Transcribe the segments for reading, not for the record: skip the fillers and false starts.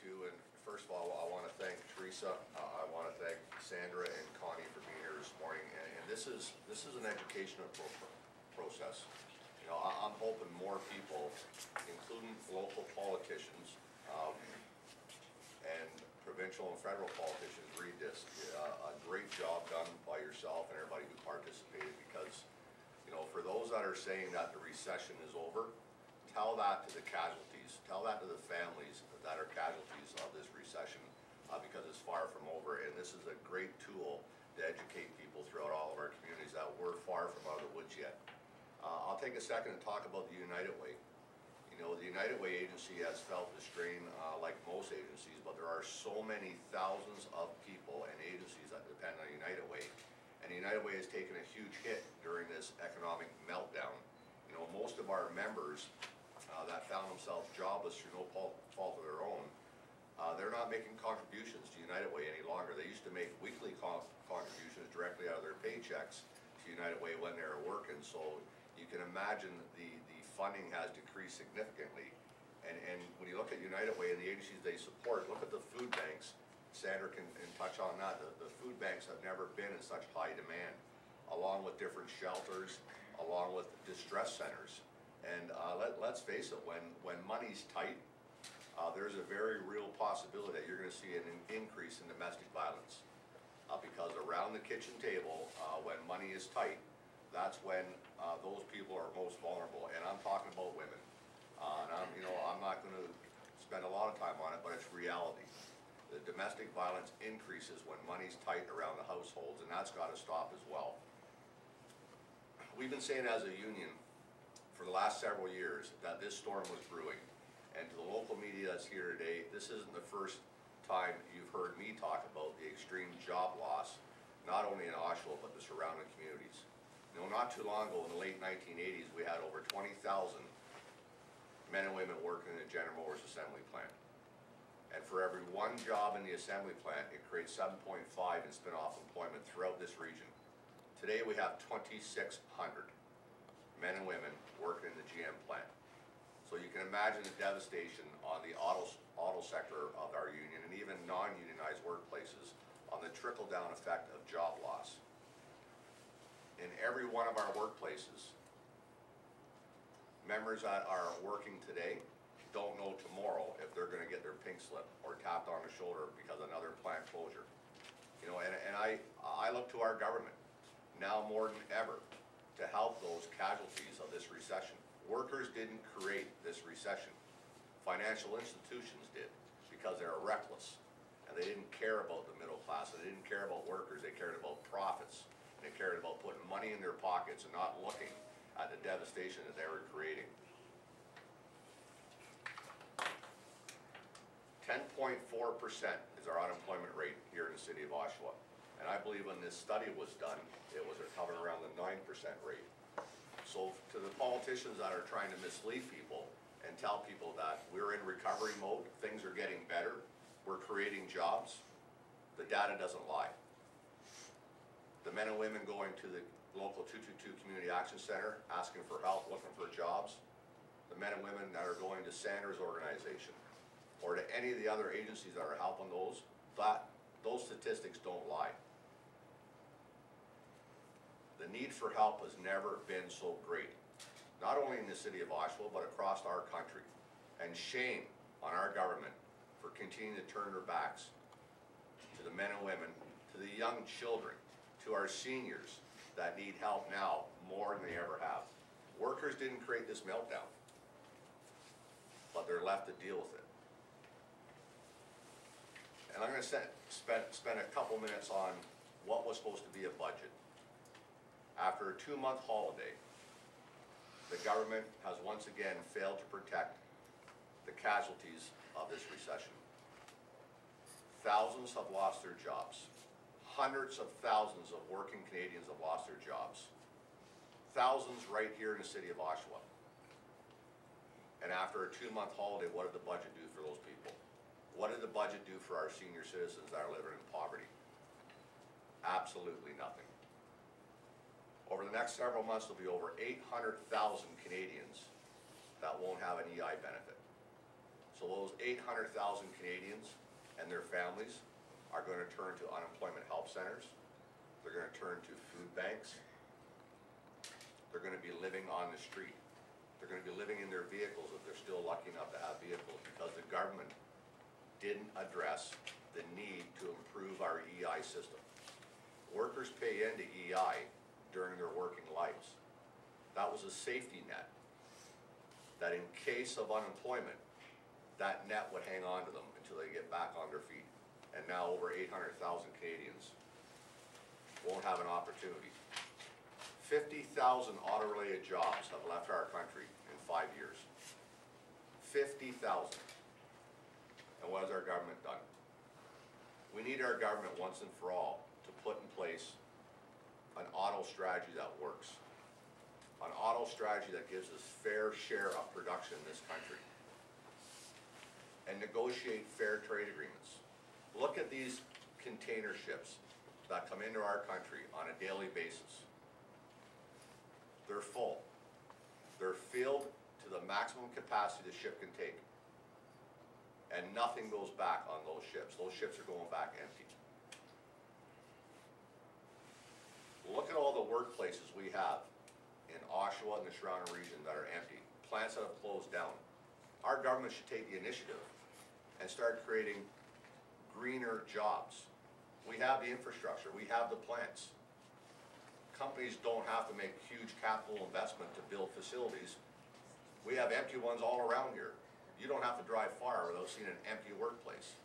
too, and first of all, I want to thank Teresa, I want to thank Sandra and Connie for being here this morning, and this is an educational process. You know, I'm hoping more people, including local politicians, and provincial and federal politicians read this. A great job done by yourself and everybody who participated, because, you know, for those that are saying that the recession is over, tell that to the casualties, tell that to the families that are casualties of this recession, because it's far from over, and this is a great tool to educate people throughout all of our communities that we're far from out of the woods yet. I'll take a second and talk about the United Way. You know, the United Way agency has felt the strain like most agencies, but there are so many thousands of people and agencies that depend on United Way. And the United Way has taken a huge hit during this economic meltdown. You know, most of our members that found themselves jobless through no fault of their own, they're not making contributions to United Way any longer. They used to make weekly contributions directly out of their paychecks to United Way when they were working. So you can imagine the funding has decreased significantly. And when you look at United Way and the agencies they support, look at the food banks. Sandra can touch on that. The food banks have never been in such high demand, along with different shelters, along with distress centers. And let's face it, when money's tight, there's a very real possibility that you're going to see an increase in domestic violence. Because around the kitchen table, when money is tight, that's when those people are most vulnerable. And I'm talking about women. And I'm not going to spend a lot of time on it, but it's reality. The domestic violence increases when money's tight around the households, and that's got to stop as well. We've been saying as a union for the last several years that this storm was brewing. And to the local media that's here today, this isn't the first time you've heard me talk about the extreme job loss, not only in Oshawa, but the surrounding communities. You know, not too long ago, in the late 1980s, we had over 20,000 men and women working in the General Motors assembly plant. And for every one job in the assembly plant, it creates 7.5 in spin-off employment throughout this region. Today we have 2,600 men and women working in the GM plant. So you can imagine the devastation on the auto sector of our union and even non-unionized workplaces on the trickle-down effect of job loss. In every one of our workplaces, members that are working today don't know tomorrow if they're going to get their pink slip or tapped on the shoulder because of another plant closure. You know, and I look to our government now more than ever to help those casualties of this recession. Workers didn't create this recession. Financial institutions did, because they were reckless and they didn't care about the middle class. They didn't care about workers. They cared about profits. They cared about putting money in their pockets and not looking at the devastation that they were creating. 10.4% is our unemployment rate here in the city of Oshawa. And I believe when this study was done, it was hovering around the 9% rate. So to the politicians that are trying to mislead people and tell people that we're in recovery mode, things are getting better, we're creating jobs, the data doesn't lie. The men and women going to the local 222 Community Action Center asking for help, looking for jobs, the men and women that are going to Sanders' organization or to any of the other agencies that are helping those statistics don't lie. The need for help has never been so great, not only in the city of Oshawa, but across our country. And shame on our government for continuing to turn their backs to the men and women, to the young children, to our seniors that need help now more than they ever have. Workers didn't create this meltdown, but they're left to deal with it. And I'm going to spend a couple minutes on what was supposed to be a budget. After a 2-month holiday, the government has once again failed to protect the casualties of this recession. Thousands have lost their jobs. Hundreds of thousands of working Canadians have lost their jobs. Thousands right here in the city of Oshawa. And after a 2-month holiday, what did the budget do for those people? What did the budget do for our senior citizens that are living in poverty? Absolutely nothing. Over the next several months, there'll be over 800,000 Canadians that won't have an EI benefit. So those 800,000 Canadians and their families are going to turn to unemployment help centers. They're going to turn to food banks. They're going to be living on the street. They're going to be living in their vehicles if they're still lucky enough to have vehicles, because the government didn't address the need to improve our EI system. Workers pay into EI during their working lives. That was a safety net, that in case of unemployment, that net would hang on to them until they get back on their feet. And now over 800,000 Canadians won't have an opportunity. 50,000 auto-related jobs have left our country in 5 years. 50,000. And what has our government done? We need our government once and for all to put in place an auto strategy that works. An auto strategy that gives us fair share of production in this country. And negotiate fair trade agreements. Look at these container ships that come into our country on a daily basis. They're full. They're filled to the maximum capacity the ship can take. And nothing goes back on those ships. Those ships are going back empty. Look at all the workplaces we have in Oshawa and the surrounding region that are empty. Plants that have closed down. Our government should take the initiative and start creating greener jobs. We have the infrastructure. We have the plants. Companies don't have to make huge capital investment to build facilities. We have empty ones all around here. You don't have to drive far without seeing an empty workplace.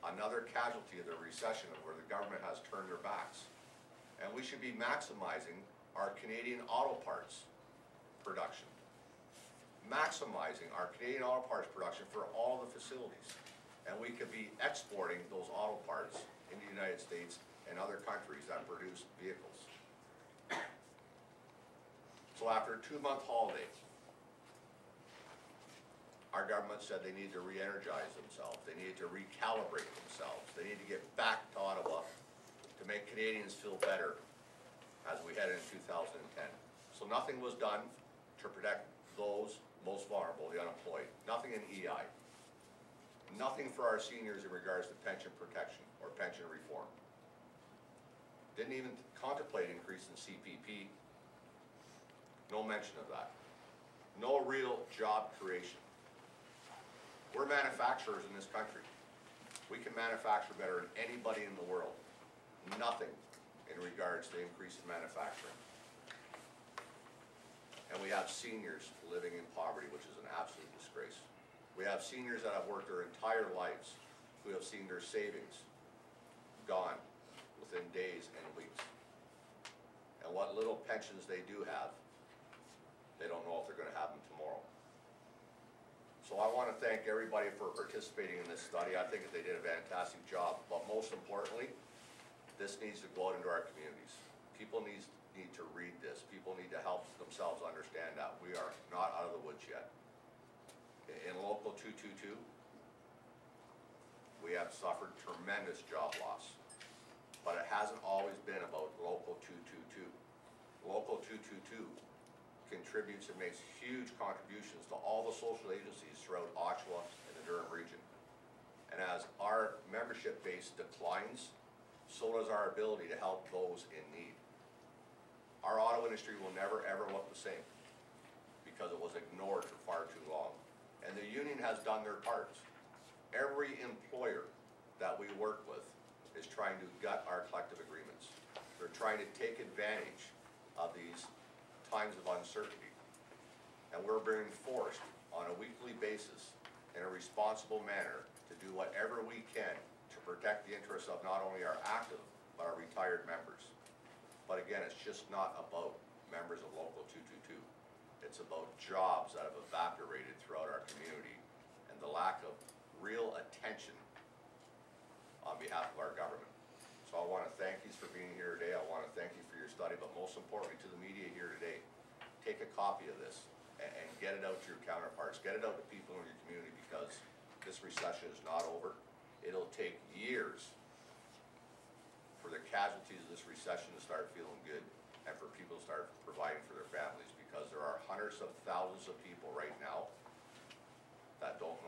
Another casualty of the recession of where the government has turned their backs. And we should be maximizing our Canadian auto parts production. Maximizing our Canadian auto parts production for all the facilities. And we could be exporting those auto parts in the United States and other countries that produce vehicles. So after a 2-month holiday, our government said they need to re-energize themselves. They needed to recalibrate themselves. They need to get back to Ottawa to make Canadians feel better as we head into 2010. So nothing was done to protect those most vulnerable, the unemployed. Nothing in EI. Nothing for our seniors in regards to pension protection or pension reform. Didn't even contemplate increase in CPP. No mention of that. No real job creation. We're manufacturers in this country. We can manufacture better than anybody in the world. Nothing in regards to increase in manufacturing. And we have seniors living in poverty, which is an absolute disgrace. We have seniors that have worked their entire lives who have seen their savings gone within days and weeks. And what little pensions they do have, they don't know if they're going to have them tomorrow. So I want to thank everybody for participating in this study. I think that they did a fantastic job, but most importantly, this needs to go out into our communities. People need to read this. People need to help themselves understand that we are not out of the woods yet. In Local 222, we have suffered tremendous job loss, but it hasn't always been about Local 222. Local 222 contributes and makes huge contributions to all the social agencies throughout Oshawa and the Durham region. And as our membership base declines, so does our ability to help those in need. Our auto industry will never ever look the same because it was ignored for far too long. And the union has done their part. Every employer that we work with is trying to gut our collective agreements. They're trying to take advantage of these times of uncertainty. And we're being forced on a weekly basis in a responsible manner to do whatever we can to protect the interests of not only our active, but our retired members. But again, it's just not about members of Local 222. It's about jobs that have evaporated throughout our community and the lack of real attention on behalf of our government. So I want to thank you for being here today. I want to thank you for your study, but most importantly to the media here today, take a copy of this and get it out to your counterparts. Get it out to people in your community, because this recession is not over. It'll take years for the casualties of this recession to start feeling good and for people to start providing for their families, because there are hundreds of thousands of people right now that don't